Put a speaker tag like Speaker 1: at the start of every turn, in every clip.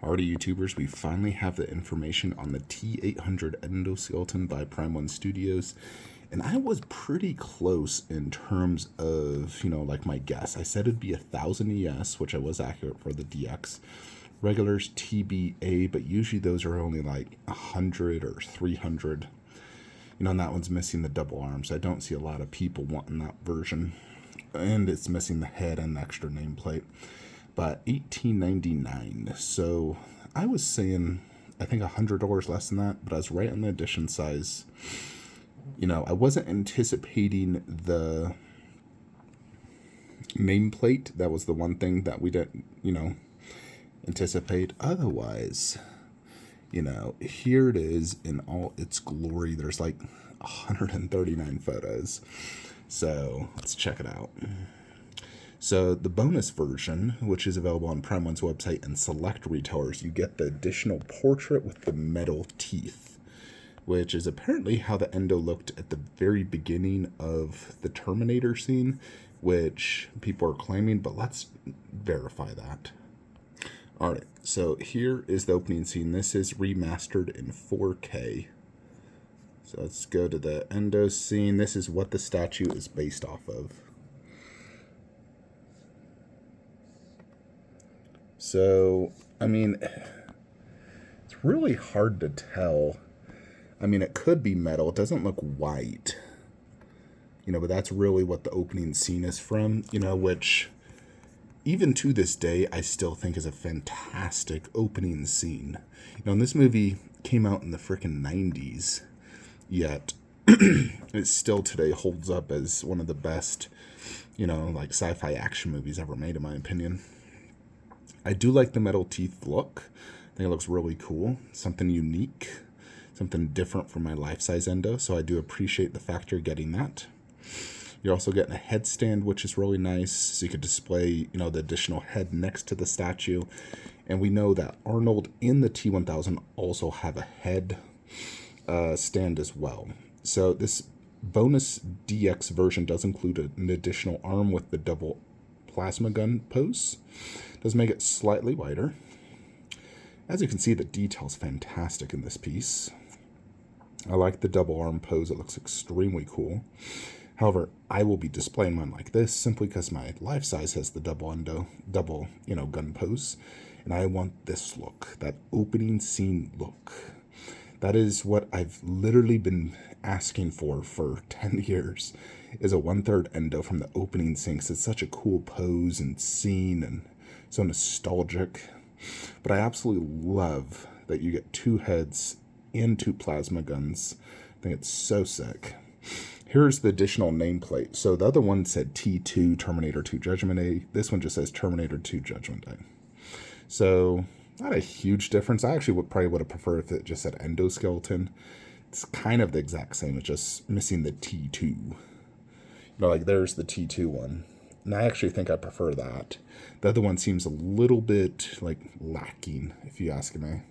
Speaker 1: Alrighty, YouTubers, we finally have the information on the T800 Endoskeleton by Prime One Studios. And I was pretty close in terms of, like my guess. I said it'd be 1,000 ES, which I was accurate for the DX. Regulars TBA, but usually those are only like 100 or 300. And that one's missing the double arm, so I don't see a lot of people wanting that version. And it's missing the head and the extra nameplate. But $18.99. So I was saying, I think $100 less than that, but I was right on the edition size. I wasn't anticipating the nameplate. That was the one thing that we didn't, anticipate. Otherwise, here it is in all its glory. There's like 139 photos. So let's check it out. So the bonus version, which is available on Prime One's website and select retailers, you get the additional portrait with the metal teeth, which is apparently how the Endo looked at the very beginning of the Terminator scene, which people are claiming, but let's verify that. All right, so here is the opening scene. This is remastered in 4K. So let's go to the Endo scene. This is what the statue is based off of. So, it's really hard to tell. It could be metal. It doesn't look white. But that's really what the opening scene is from, which even to this day, I still think is a fantastic opening scene. And this movie came out in the frickin' 90s, yet it still today holds up as one of the best, like sci-fi action movies ever made, in my opinion. I do like the metal teeth look. I think it looks really cool. Something unique. Something different from my life-size Endo. So I do appreciate the fact you're getting that. You're also getting a headstand, which is really nice. So you could display, the additional head next to the statue. And we know that Arnold in the T1000 also have a head stand as well. So this bonus DX version does include an additional arm with the double plasma gun pose. Does make it slightly wider. As you can see, the detail's fantastic in this piece. I like the double arm pose. It looks extremely cool. However, I will be displaying mine like this simply because my life size has the double gun pose. And I want this look, that opening scene look. That is what I've literally been asking for 10 years, is a 1/3 Endo from the opening scene, because it's such a cool pose and scene and so nostalgic. But I absolutely love that you get 2 heads and 2 plasma guns. I think it's so sick. Here's the additional nameplate. So the other one said T2, Terminator 2 Judgment Day. This one just says Terminator 2 Judgment Day. So not a huge difference. I actually probably would have preferred if it just said Endoskeleton. It's kind of the exact same. It's just missing the T2. Like there's the T2 one. And I actually think I prefer that. The other one seems a little bit like lacking, if you ask me.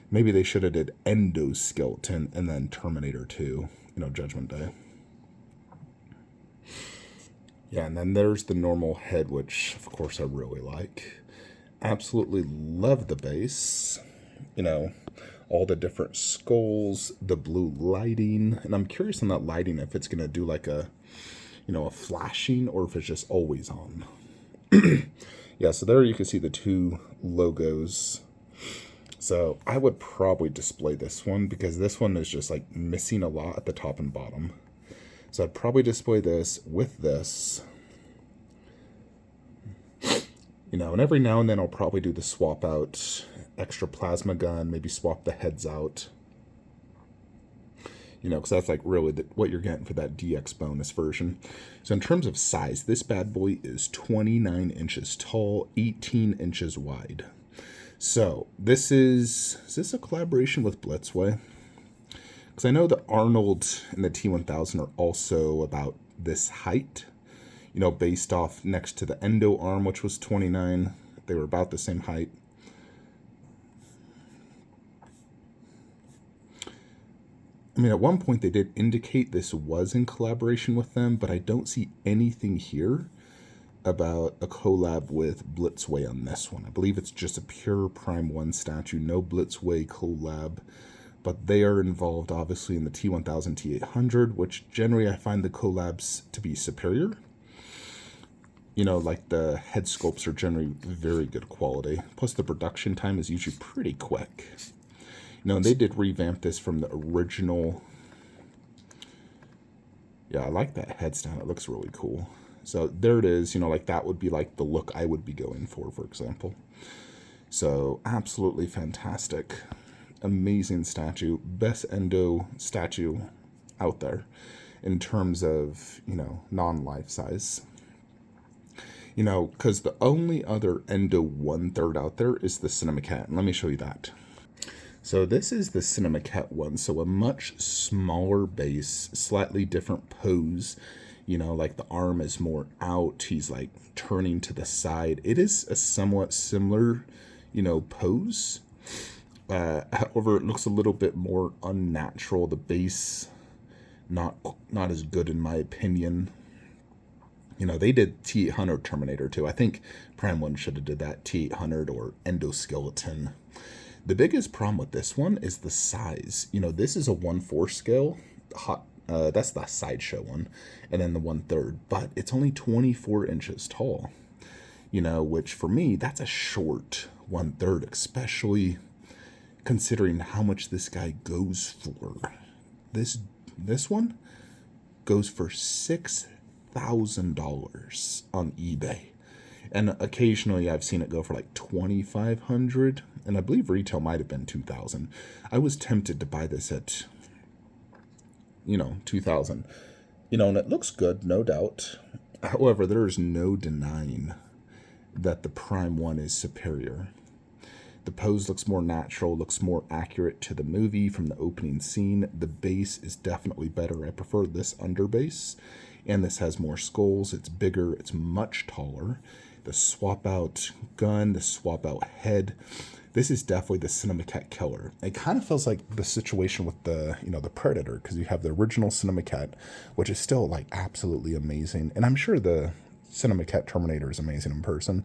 Speaker 1: Maybe they should have did Endoskeleton and then Terminator 2, Judgment Day. Yeah, and then there's the normal head, which of course I really like. Absolutely love the base. All the different skulls, the blue lighting. And I'm curious on that lighting, if it's going to do like a flashing or if it's just always on. Yeah, so there you can see the 2 logos. So I would probably display this one because this one is just like missing a lot at the top and bottom. So I'd probably display this with this. And every now and then I'll probably do the swap out extra plasma gun, maybe swap the heads out. Because that's like really what you're getting for that DX bonus version. So in terms of size, this bad boy is 29 inches tall, 18 inches wide. So is this a collaboration with Blitzway? Because I know that Arnold and the T1000 are also about this height, based off next to the Endo arm, which was 29. They were about the same height. At one point they did indicate this was in collaboration with them, but I don't see anything here about a collab with Blitzway on this one. I believe it's just a pure Prime 1 statue, no Blitzway collab. But they are involved, obviously, in the T1000, T800, which generally I find the collabs to be superior. You know, like the head sculpts are generally very good quality. Plus the production time is usually pretty quick. You know, and they did revamp this from the original. Yeah, I like that head stand. It looks really cool. So there it is. You know, like that would be like the look I would be going for example. So absolutely fantastic. Amazing statue. Best endo statue out there in terms of, you know, non-life size. You know, because the only other Endo 1/3 out there is the Cinemacat. And let me show you that. So this is the Cinemacat one. So a much smaller base, slightly different pose. You know, like the arm is more out. He's like turning to the side. It is a somewhat similar, you know, pose. However, it looks a little bit more unnatural. The base, not as good in my opinion. You know, they did T800 Terminator too. I think Prime 1 should have did that, T800 or Endoskeleton. The biggest problem with this one is the size. You know, this is a 1/4 scale. That's the Sideshow one. And then the 1/3. But it's only 24 inches tall. You know, which for me, that's a short 1/3, especially considering how much this guy goes for. This one goes for $6,000 on eBay, and occasionally I've seen it go for like $2,500, and I believe retail might have been $2,000. I was tempted to buy this at, you know, $2,000. You know, and it looks good, no doubt. However, there is no denying that the Prime 1 is superior. The pose looks more natural, looks more accurate to the movie from the opening scene. The base is definitely better. I prefer this under base. And this has more skulls. It's bigger. It's much taller. The swap out gun, the swap out head. This is definitely the Cinemacat killer. It kind of feels like the situation with the, you know, the Predator, because you have the original Cinemacat, which is still like absolutely amazing. And I'm sure the Cinemacat Terminator is amazing in person.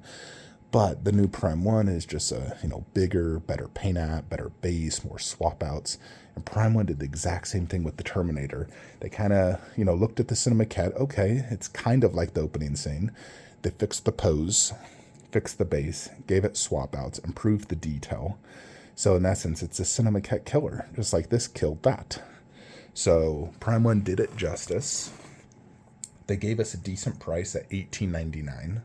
Speaker 1: But the new Prime 1 is just a, you know, bigger, better paint app, better base, more swap outs. And Prime 1 did the exact same thing with the Terminator. They kind of, you know, looked at the Cinemacat. Okay, it's kind of like the opening scene. They fixed the pose, fixed the base, gave it swap outs, improved the detail. So in essence, it's a Cinemacat killer, just like this killed that. So Prime 1 did it justice. They gave us a decent price at $18.99.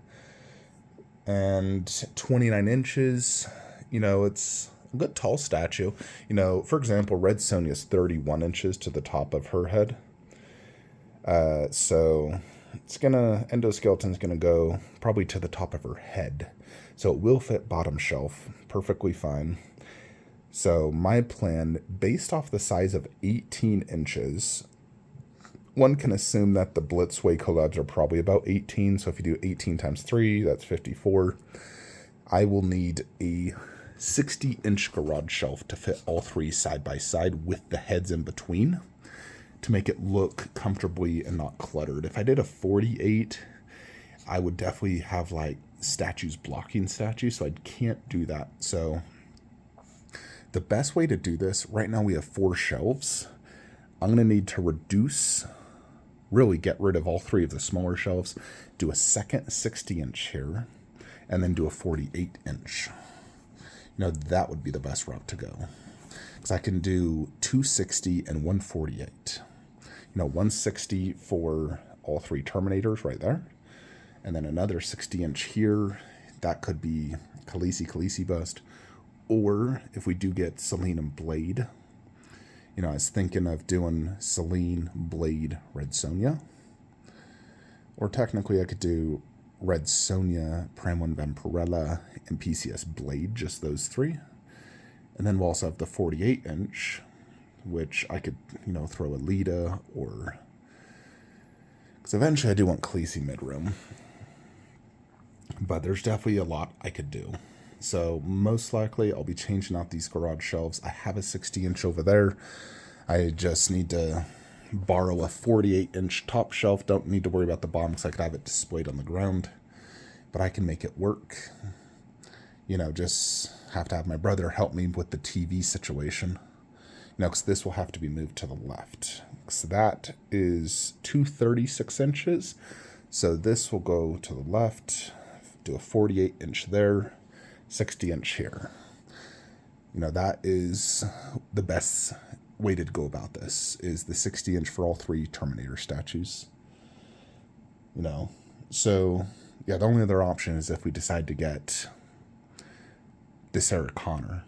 Speaker 1: And 29 inches, you know, it's a good tall statue. You know, for example, Red Sonja's 31 inches to the top of her head. So it's Endoskeleton's gonna go probably to the top of her head. So it will fit bottom shelf perfectly fine. So my plan, based off the size of 18 inches, one can assume that the Blitzway collabs are probably about 18. So if you do 18 times 3, that's 54. I will need a 60-inch garage shelf to fit all three side by side with the heads in between to make it look comfortably and not cluttered. If I did a 48, I would definitely have like statues blocking statues, so I can't do that. So the best way to do this, right now we have 4 shelves. I'm going to need to really get rid of all 3 of the smaller shelves, do a second 60-inch here, and then do a 48-inch. You know, that would be the best route to go. Because I can do 260 and 148. You know, 160 for all 3 Terminators right there. And then another 60-inch here. That could be Khaleesi bust. Or if we do get Celine and Blade, you know, I was thinking of doing Celine, Blade, Red Sonja. Or technically I could do Red Sonja, Prime 1 Vampirella, and PCS Blade, just those 3. And then we'll also have the 48-inch, which I could, you know, throw a Lita or... Because eventually I do want Khaleesi mid-room. But there's definitely a lot I could do. So most likely I'll be changing out these garage shelves. I have a 60-inch over there. I just need to borrow a 48-inch top shelf. Don't need to worry about the bottom because I could have it displayed on the ground. but I can make it work. You know, just have to have my brother help me with the TV situation. You know, because this will have to be moved to the left. So that is 236 inches. So this will go to the left, do a 48 inch there, 60 inch here. You know, that is the best way to go about this, is the 60 inch for all three Terminator statues. You know, so yeah, the only other option is if we decide to get the Sarah Connor.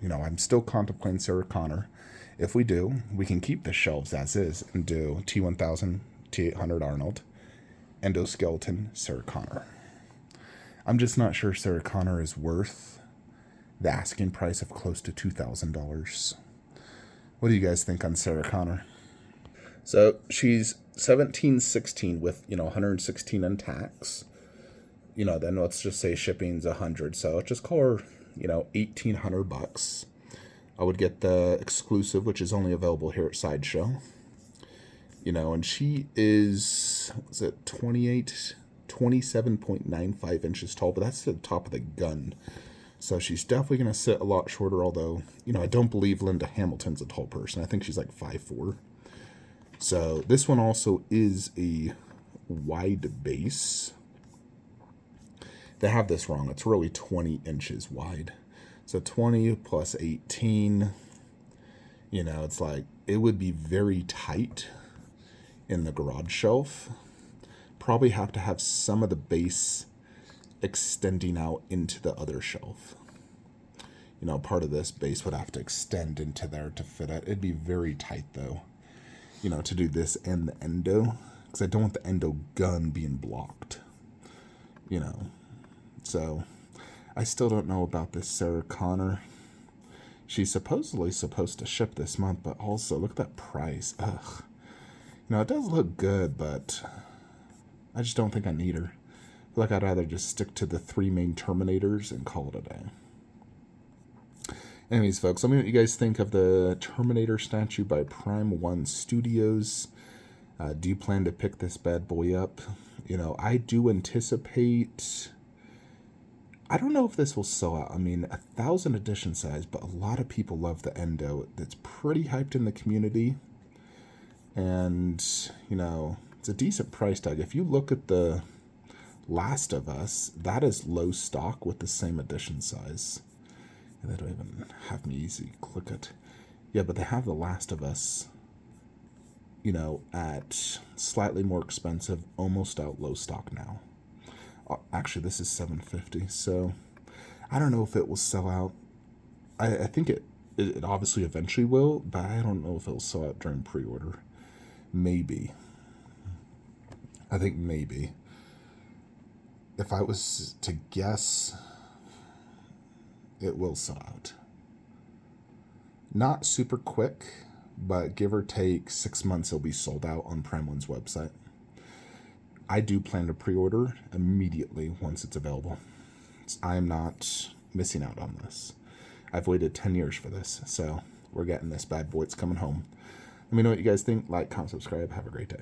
Speaker 1: You know, I'm still contemplating Sarah Connor. If we do, we can keep the shelves as is and do T1000, T800 Arnold, Endoskeleton, Sarah Connor. I'm just not sure Sarah Connor is worth the asking price of close to $2,000. What do you guys think on Sarah Connor? So she's 1716 with, you know, 116 in tax. You know, then let's just say shipping's 100. So let's just call her, you know, $1,800. I would get the exclusive, which is only available here at Sideshow. You know, and she is, was it 27.95 inches tall, but that's the top of the gun. So she's definitely going to sit a lot shorter, although, you know, I don't believe Linda Hamilton's a tall person. I think she's like 5'4". So this one also is a wide base. They have this wrong. It's really 20 inches wide. So 20 plus 18, you know, it's like, it would be very tight in the garage shelf. Probably have to have some of the base extending out into the other shelf. You know, part of this base would have to extend into there to fit it. It'd be very tight though, you know, to do this and the endo, because I don't want the endo gun being blocked, you know. So I still don't know about this Sarah Connor. She's supposedly supposed to ship this month, but also look at that price. Ugh. You know, it does look good, but I just don't think I need her. I feel like I'd rather just stick to the three main Terminators and call it a day. Anyways, folks, let me know what you guys think of the Terminator statue by Prime 1 Studios. Do you plan to pick this bad boy up? You know, I do anticipate... I don't know if this will sell out. I mean, 1,000 edition size, but a lot of people love the endo. It's pretty hyped in the community. And, you know, it's a decent price tag. If you look at the Last of Us, that is low stock with the same edition size. And they don't even have me easy click it. Yeah, but they have the Last of Us, you know, at slightly more expensive, almost out low stock now. Actually, this is $750, so I don't know if it will sell out. I think it obviously eventually will, but I don't know if it will sell out during pre-order. Maybe. I think maybe. If I was to guess, it will sell out. Not super quick, but give or take 6 months, it'll be sold out on Prime 1's website. I do plan to pre-order immediately once it's available. I am not missing out on this. I've waited 10 years for this, so we're getting this bad boy. It's coming home. Let me know what you guys think. Like, comment, subscribe. Have a great day.